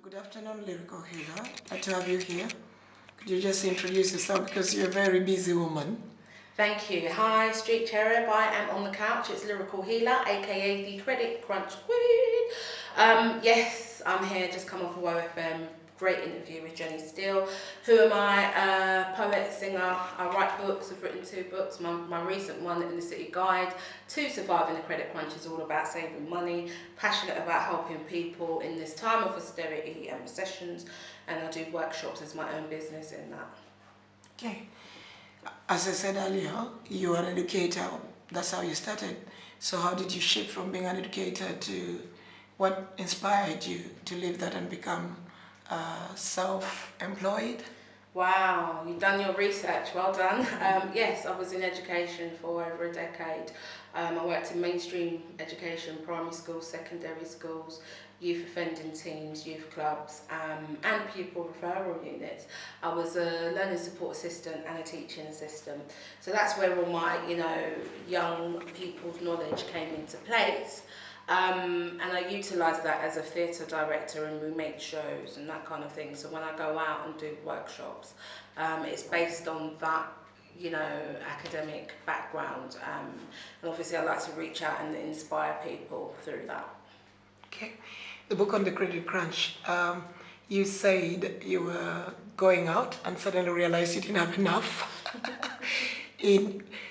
Good afternoon, Lyrical Healer. Glad to have you here. Could you just introduce yourself because you're a very busy woman? Thank you. Hi, StreetCherub. I am on the couch. It's Lyrical Healer, aka the Credit Crunch Queen. Yes, I'm here. Just come off of OFM. Great interview with Jenny Steele. Who am I? Poet, singer. I write books. I've written 2 books. My recent one, In the City Guide to Surviving the Credit Crunch, is all about saving money. Passionate about helping people in this time of austerity and recessions. And I do workshops as my own business in that. Okay. As I said earlier, you are an educator. That's how you started. So how did you shift from being an educator to what inspired you to leave that and become self-employed? Wow, you've done your research, well done. Yes, I was in education for over a decade. I worked in mainstream education, primary schools, secondary schools, youth offending teams, youth clubs, and pupil referral units. I was a learning support assistant and a teaching assistant. So that's where all my, young people's knowledge came into place. And I utilise that as a theatre director, and we make shows and that kind of thing. So when I go out and do workshops, it's based on that, academic background. And obviously I like to reach out and inspire people through that. Okay. The book on the credit crunch, you said you were going out and suddenly realized you didn't have enough.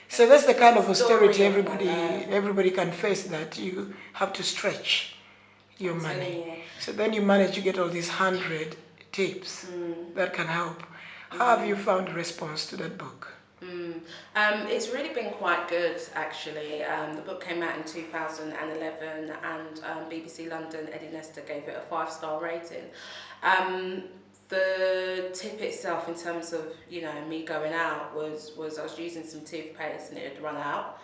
So that's the kind of austerity everybody can face, that you have to stretch your money. So then you manage to get all these 100 tips that can help. How have you found a response to that book? It's really been quite good, actually. The book came out in 2011 and BBC London, Eddie Nestor gave it a 5-star rating. The tip itself, in terms of me going out, was I was using some toothpaste and it had run out.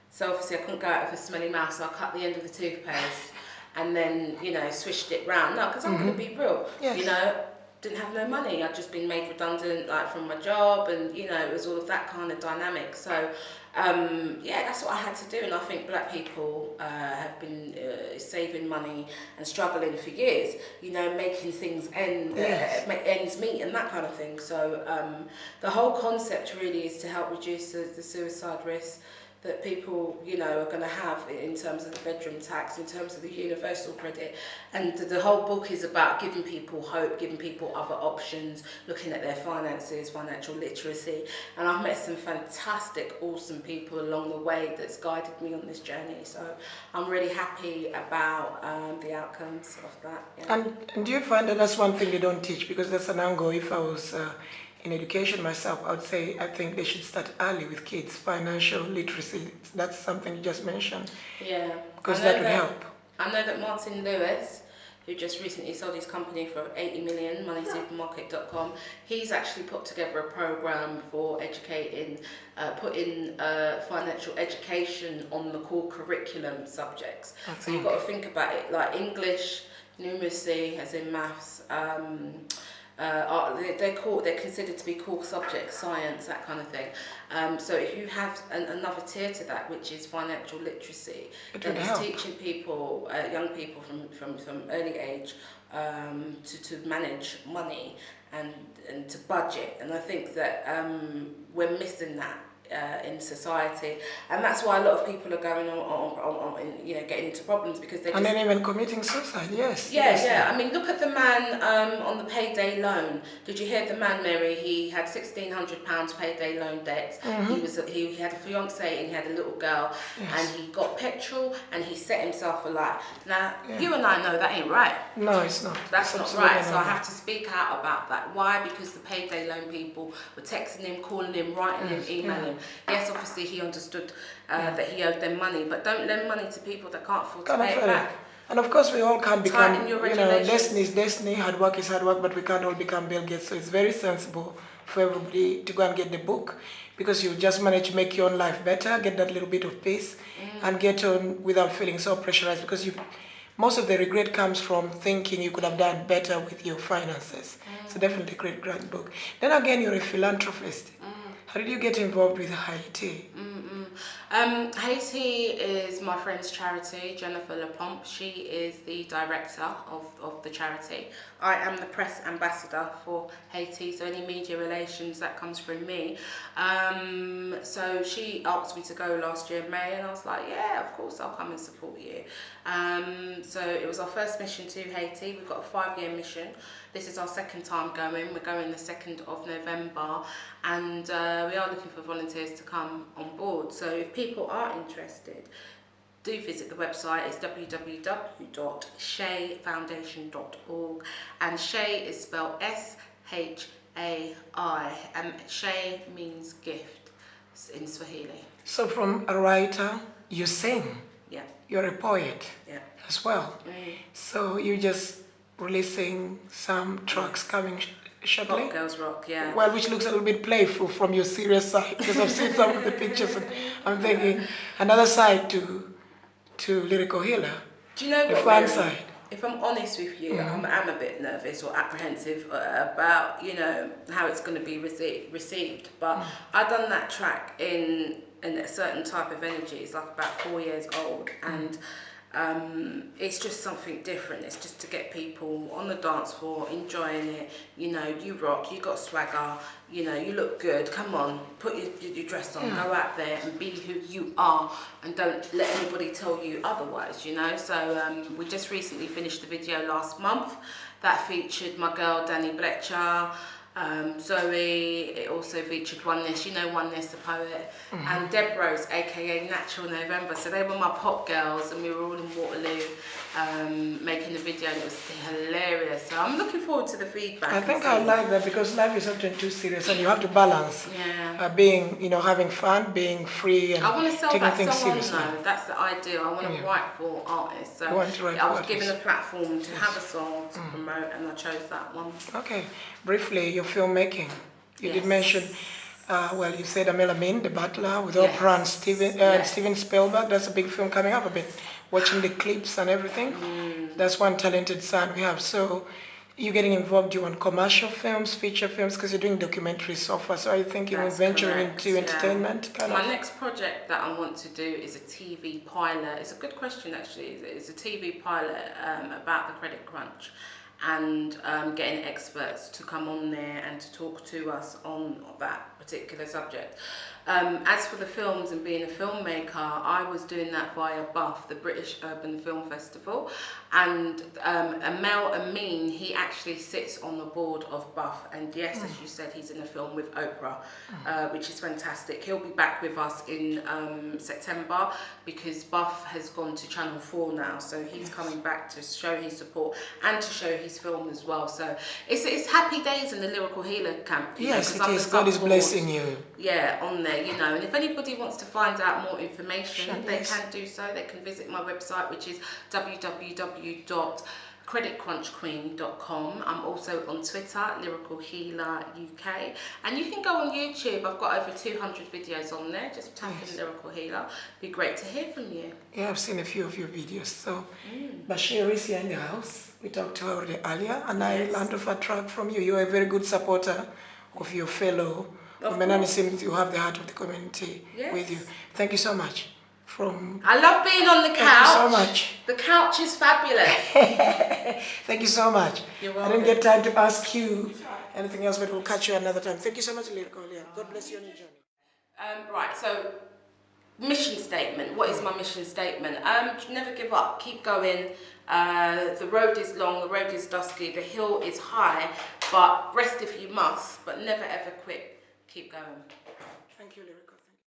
So obviously I couldn't go out with a smelly mouth, so I cut the end of the toothpaste and then swished it round. No, because I'm going to be real, Yes. Didn't have no money. I'd just been made redundant, from my job, and it was all of that kind of dynamic. So that's what I had to do, and I think black people have been saving money and struggling for years, making things ends meet and that kind of thing. So the whole concept really is to help reduce the suicide risk that people, are going to have in terms of the bedroom tax, in terms of the universal credit. And the whole book is about giving people hope, giving people other options, looking at their finances, financial literacy. And I've met some fantastic, awesome people along the way that's guided me on this journey. So I'm really happy about the outcomes of that. Yeah. And do you find that that's one thing they don't teach? Because that's an angle. If I was in education myself, I would say I think they should start early with kids. Financial literacy, that's something you just mentioned. Yeah. Because that would help. I know that Martin Lewis, who just recently sold his company for 80 million, moneysupermarket.com, he's actually put together a program for educating, putting financial education on the core curriculum subjects. So you've got to think about it like English, numeracy, as in maths, they're considered to be core subjects, science, that kind of thing. So if you have another tier to that, which is financial literacy, then it's teaching people, young people from early age, to manage money and to budget. And I think that we're missing that in society, and that's why a lot of people are going on getting into problems, because they and then even committing suicide. Yes. Yeah. I mean, look at the man on the payday loan. Did you hear the man, Mary? He had £1,600 payday loan debt. He had a fiancée and he had a little girl, and he got petrol and he set himself alight. Now you and I know that ain't right. No, it's not. That's not right. So I have to speak out about that. Why? Because the payday loan people were texting him, calling him, writing him, emailing him. Yes, obviously he understood that he owed them money, but don't lend money to people that can't afford to pay it back. And of course we all can't become, destiny is destiny, hard work is hard work, but we can't all become Bill Gates. So it's very sensible for everybody to go and get the book, because you just manage to make your own life better, get that little bit of peace, and get on without feeling so pressurized, because most of the regret comes from thinking you could have done better with your finances. So definitely a great book. Then again, you're a philanthropist. How did you get involved with Haiti? Haiti is my friend's charity, Jennifer LaPompe. She is the director of the charity. I am the press ambassador for Haiti, so any media relations, that comes from me. So she asked me to go last year in May, and I was like, yeah, of course I'll come and support you. So it was our first mission to Haiti. We've got a 5-year mission. This is our second time going. We're going the 2nd of November, and we are looking for volunteers to come on board. So if people are interested, do visit the website. It's www.shayfoundation.org, and Shay is spelled S-H-A-I, and Shay means gift in Swahili. So from a writer, you sing. Yeah. You're a poet. Yeah. As well. So you just releasing some tracks coming shortly? Pop Girls Rock, yeah. Well, which looks a little bit playful from your serious side, because I've seen some of the pictures and I'm thinking another side to Lyrical Healer. Do you know the what, fun Mary? side? If I'm honest with you, I'm a bit nervous or apprehensive about, you know, how it's going to be received. But I've done that track in a certain type of energy. It's like about 4 years old, and it's just something different. It's just to get people on the dance floor enjoying it. You know, you rock, you got swagger, you know, you look good. Come on, put your dress on, go out there and be who you are, and don't let anybody tell you otherwise, you know. So we just recently finished the video last month that featured my girl Danny Blecher, Zoe. It also featured Oneness, you know Oneness, the poet, and Deb Rose, aka Natural November. So they were my pop girls, and we were all in Waterloo making the video, and it was hilarious. So I'm looking forward to the feedback. I think I like that, because life is often too serious, and you have to balance being, you know, having fun, being free, and I want to sell taking that things song on seriously. though. That's the ideal. I want to write for artists. So You want to write I for was given a artists. platform to have a song to promote, and I chose that one. Okay, briefly, your filmmaking. You did mention, well, you said Amel Amin, The Butler, with Oprah and Steven Spielberg. That's a big film coming up. I've been watching the clips and everything. That's one talented son we have. So you're getting involved, you want commercial films, feature films, because you're doing documentaries so far. So are you thinking of venturing into entertainment? My next project that I want to do is a TV pilot. It's a good question, actually. It's a TV pilot about the credit crunch, and getting experts to come on there and to talk to us on that particular subject. As for the films and being a filmmaker, I was doing that via BUFF, the British Urban Film Festival, and Amel Amin, he actually sits on the board of BUFF, and yes, as you said, he's in a film with Oprah, which is fantastic. He'll be back with us in September, because BUFF has gone to Channel 4 now, so he's coming back to show his support and to show his film as well. So it's happy days in the Lyrical Healer camp. Yes, it is. God is blessing you. Yeah, on there, you know. And if anybody wants to find out more information, they can do so. They can visit my website, which is www.creditcrunchqueen.com. I'm also on Twitter, Lyrical Healer UK, and you can go on YouTube. I've got over 200 videos on there. Just type in Lyrical Healer. Be great to hear from you. Yeah, I've seen a few of your videos. So Bashir is here in the house. We talked to her already earlier, and I learned of a track from you. You're a very good supporter of your fellow women, and it seems you have the heart of the community with you. Thank you so much. I love being on the couch. Thank you so much. The couch is fabulous. Thank you so much. You're welcome. I didn't get time to ask you anything else, but we'll catch you another time. Thank you so much, Lyrical. God bless you on your journey. Right, so mission statement. What is my mission statement? Never give up. Keep going. The road is long, the road is dusty, the hill is high, but rest if you must, but never ever quit. Keep going. Thank you, Lyrical.